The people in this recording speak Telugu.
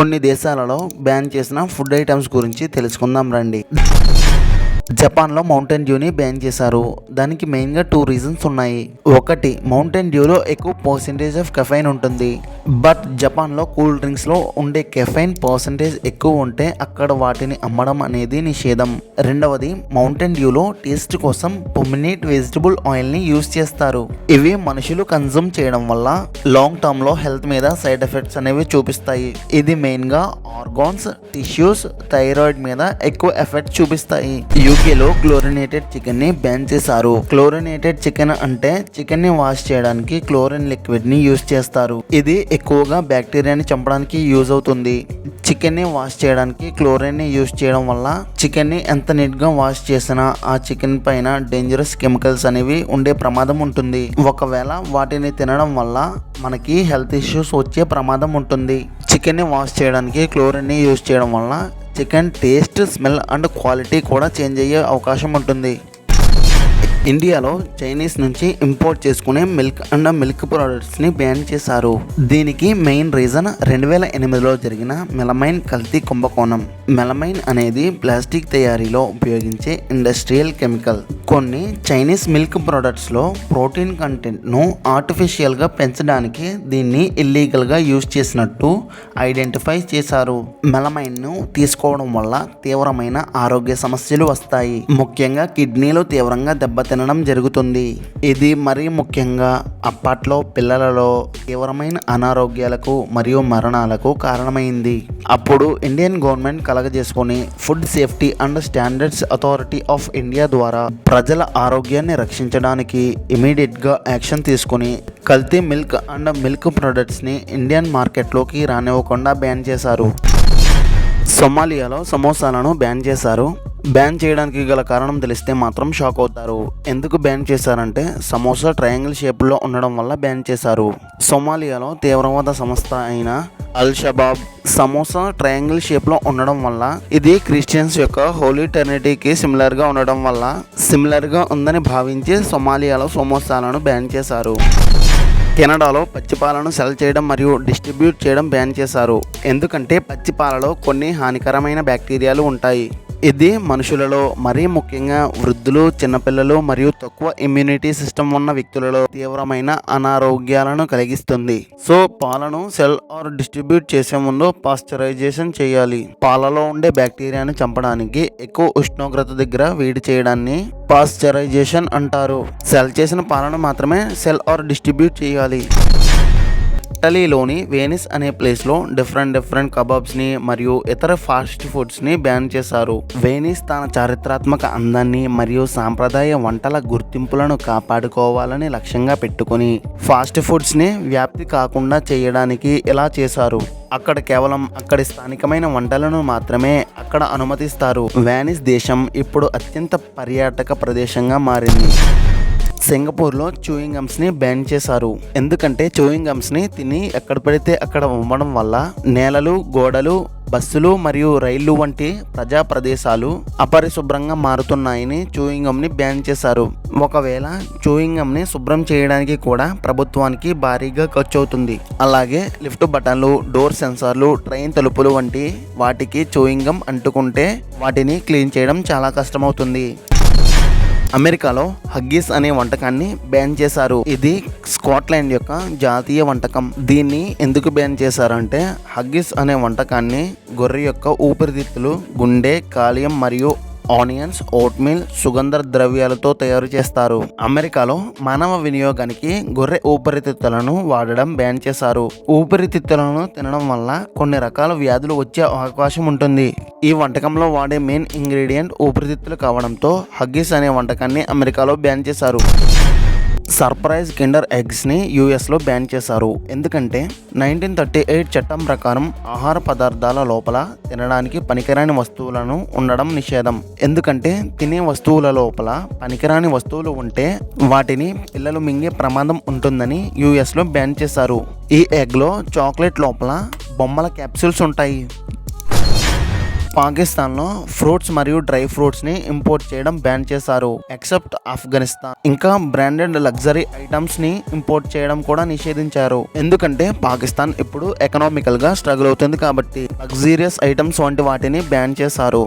కొన్ని దేశాలలో బ్యాన్ చేసిన ఫుడ్ ఐటమ్స్ గురించి తెలుసుకుందాం రండి. జపాన్లో మౌంటైన్ డ్యూని బ్యాన్ చేశారు. దానికి మెయిన్గా 2 రీజన్స్ ఉన్నాయి. ఒకటి, మౌంటైన్ డ్యూలో ఎక్కువ పర్సెంటేజ్ ఆఫ్ కెఫైన్ ఉంటుంది. బట్ జపాన్లో కూల్ డ్రింక్స్లో ఉండే కెఫైన్ పర్సెంటేజ్ ఎక్కువ ఉంటే అక్కడ వాటిని అమ్మడం అనేది నిషేధం. రెండవది, మౌంటైన్ డ్యూలో టేస్ట్ కోసం పొమినేట్ వెజిటబుల్ ఆయిల్ని యూజ్ చేస్తారు. ఇవి మనుషులు కన్జ్యూమ్ చేయడం వల్ల లాంగ్ టర్మ్లో హెల్త్ మీద సైడ్ ఎఫెక్ట్స్ అనేవి చూపిస్తాయి. ఇది మెయిన్గా ఆర్గాన్స్, టిష్యూస్, థైరాయిడ్ మీద ఎక్కువ ఎఫెక్ట్ చూపిస్తాయి. యూకేలో క్లోరినేటెడ్ చికెన్ ని బ్యాన్ చేశారు. క్లోరినేటెడ్ చికెన్ అంటే చికెన్ ని వాష్ చేయడానికి క్లోరిన్ లిక్విడ్ ని యూజ్ చేస్తారు. ఇది ఎక్కువగా బ్యాక్టీరియాని చంపడానికి యూజ్ అవుతుంది. చికెన్ ని వాష్ చేయడానికి క్లోరిన్ ని యూజ్ చేయడం వల్ల చికెన్ ని ఎంత నీట్ గా వాష్ చేసినా ఆ చికెన్ పైన డేంజరస్ కెమికల్స్ అనేవి ఉండే ప్రమాదం ఉంటుంది. ఒకవేళ వాటిని తినడం వల్ల మనకి హెల్త్ ఇష్యూస్ వచ్చే ప్రమాదం ఉంటుంది. చికెన్ ని వాష్ చేయడానికి క్లోరిన్ ని యూజ్ చేయడం వల్ల chicken taste, smell and quality కూడా చేంజ్ అయ్యే అవకాశం ఉంటుంది. ఇండియాలో చైనీస్ నుంచి ఇంపోర్ట్ చేసుకునే మిల్క్ అండ్ మిల్క్ ప్రొడక్ట్స్ని బ్యాన్ చేశారు. దీనికి మెయిన్ రీజన్ 2008లో జరిగిన మెలమైన్ కల్తీ కుంభకోణం. మెలమైన్ అనేది ప్లాస్టిక్ తయారీలో ఉపయోగించే ఇండస్ట్రియల్ కెమికల్. కొన్ని చైనీస్ మిల్క్ ప్రొడక్ట్స్లో ప్రోటీన్ కంటెంట్ను ఆర్టిఫిషియల్గా పెంచడానికి దీన్ని ఇల్లీగల్గా యూజ్ చేసినట్టు ఐడెంటిఫై చేశారు. మెలమైన్ను తీసుకోవడం వల్ల తీవ్రమైన ఆరోగ్య సమస్యలు వస్తాయి. ముఖ్యంగా కిడ్నీలు తీవ్రంగా దెబ్బతినడం జరుగుతుంది. ఇది మరీ ముఖ్యంగా అప్పట్లో పిల్లలలో తీవ్రమైన అనారోగ్యాలకు మరియు మరణాలకు కారణమైంది. అప్పుడు ఇండియన్ గవర్నమెంట్ కలగజేసుకొని food safety and standards authority of India ద్వారా ప్రజల ఆరోగ్యాన్ని రక్షించడానికి ఇమీడియట్గా యాక్షన్ తీసుకుని కల్తీ మిల్క్ అండ్ మిల్క్ ప్రొడక్ట్స్ని ఇండియన్ మార్కెట్లోకి రానివ్వకుండా బ్యాన్ చేశారు. సొమాలియాలో సమోసాలను బ్యాన్ చేశారు. బ్యాన్ చేయడానికి గల కారణం తెలిస్తే మాత్రం షాక్ అవుతారు. ఎందుకు బ్యాన్ చేశారంటే సమోసా ట్రయాంగిల్ షేప్లో ఉండడం వల్ల బ్యాన్ చేశారు. సొమాలియాలో తీవ్రవాద సంస్థ అయిన అల్ షబాబ్ సమోసా ట్రయాంగిల్ షేప్లో ఉండడం వల్ల ఇది క్రిస్టియన్స్ యొక్క హోలీ టర్నిటీకి సిమిలర్గా ఉందని భావించి సొమాలియాలో సమోసాలను బ్యాన్ చేశారు. కెనడాలో పచ్చిపాలను సెల్ చేయడం మరియు డిస్ట్రిబ్యూట్ చేయడం బ్యాన్ చేశారు. ఎందుకంటే పచ్చిపాలలో కొన్ని హానికరమైన బ్యాక్టీరియాలు ఉంటాయి. ఇది మనుషులలో, మరీ ముఖ్యంగా వృద్ధులు, చిన్నపిల్లలు మరియు తక్కువ ఇమ్యూనిటీ సిస్టమ్ ఉన్న వ్యక్తులలో తీవ్రమైన అనారోగ్యాలను కలిగిస్తుంది. సో పాలను సెల్ ఆర్ డిస్ట్రిబ్యూట్ చేసే ముందు పాస్చరైజేషన్ చేయాలి. పాలలో ఉండే బ్యాక్టీరియాను చంపడానికి ఎక్కువ ఉష్ణోగ్రత దగ్గర వేడి చేయడాన్ని పాస్చరైజేషన్ అంటారు. సెల్ చేసిన పాలను మాత్రమే సెల్ ఆర్ డిస్ట్రిబ్యూట్ చేయాలి. ఇటలీలోని వెనిస్ అనే ప్లేస్లో డిఫరెంట్ కబాబ్స్ని మరియు ఇతర ఫాస్ట్ ఫుడ్స్ని బ్యాన్ చేశారు. వెనిస్ తన చారిత్రాత్మక అందాన్ని మరియు సాంప్రదాయ వంటల గుర్తింపులను కాపాడుకోవాలని లక్ష్యంగా పెట్టుకుని ఫాస్ట్ ఫుడ్స్ని వ్యాప్తి కాకుండా చేయడానికి ఇలా చేశారు. అక్కడ కేవలం అక్కడి స్థానికమైన వంటలను మాత్రమే అక్కడ అనుమతిస్తారు. వెనిస్ దేశం ఇప్పుడు అత్యంత పర్యాటక ప్రదేశంగా మారింది. సింగపూర్లో చూయింగ్ గమ్స్ని బ్యాన్ చేశారు. ఎందుకంటే చూయింగ్ గమ్స్ని తిని ఎక్కడ పడితే అక్కడ ఉమ్మడం వల్ల నేలలు, గోడలు, బస్సులు మరియు రైళ్లు వంటి ప్రజా ప్రదేశాలు అపరిశుభ్రంగా మారుతున్నాయని చూయింగ్ గమ్ని బ్యాన్ చేశారు. ఒకవేళ చూయింగ్ గమ్ని శుభ్రం చేయడానికి కూడా ప్రభుత్వానికి భారీగా ఖర్చు అవుతుంది. అలాగే లిఫ్ట్ బటన్లు, డోర్ సెన్సార్లు, ట్రైన్ తలుపులు వంటి వాటికి చూయింగ్ గమ్ అంటుకుంటే వాటిని క్లీన్ చేయడం చాలా కష్టమవుతుంది. అమెరికాలో హగ్గీస్ అనే వంటకాన్ని బ్యాన్ చేశారు. ఇది స్కాట్లాండ్ యొక్క జాతీయ వంటకం. దీన్ని ఎందుకు బ్యాన్ చేశారంటే హగ్గీస్ అనే వంటకాన్ని గొర్రె యొక్క ఊపిరితిత్తులు, గుండె, కాలియం మరియు ఆనియన్స్, ఓట్మీల్, సుగంధ ద్రవ్యాలతో తయారు చేస్తారు. అమెరికాలో మానవ వినియోగానికి గొర్రె ఊపిరితిత్తులను వాడడం బ్యాన్ చేశారు. ఊపిరితిత్తులను తినడం వల్ల కొన్ని రకాల వ్యాధులు వచ్చే అవకాశం ఉంటుంది. ఈ వంటకంలో వాడే మెయిన్ ఇంగ్రీడియంట్ ఊపిరితిత్తులు కావడంతో హగ్గీస్ అనే వంటకాన్ని అమెరికాలో బ్యాన్ చేశారు. సర్ప్రైజ్ కిండర్ ఎగ్స్ని యూఎస్లో బ్యాన్ చేశారు. ఎందుకంటే 1938 చట్టం ప్రకారం ఆహార పదార్థాల లోపల తినడానికి పనికిరాని వస్తువులను ఉండడం నిషేధం. ఎందుకంటే తినే వస్తువుల లోపల పనికిరాని వస్తువులు ఉంటే వాటిని పిల్లలు మింగే ప్రమాదం ఉంటుందని యూఎస్లో బ్యాన్ చేశారు. ఈ ఎగ్లో చాక్లెట్ లోపల బొమ్మల క్యాప్సూల్స్ ఉంటాయి. పాకిస్తాన్లో ఫ్రూట్స్ మరియు డ్రై ఫ్రూట్స్ని ఇంపోర్ట్ చేయడం బ్యాన్ చేశారు ఎక్సెప్ట్ ఆఫ్ఘనిస్తాన్. ఇంకా బ్రాండెడ్ లగ్జరీ ఐటమ్స్ని ఇంపోర్ట్ చేయడం కూడా నిషేధించారు. ఎందుకంటే పాకిస్తాన్ ఇప్పుడు ఎకనామికల్గా స్ట్రగుల్ అవుతుంది కాబట్టి లగ్జీరియస్ ఐటమ్స్ వంటి వాటిని బ్యాన్ చేశారు.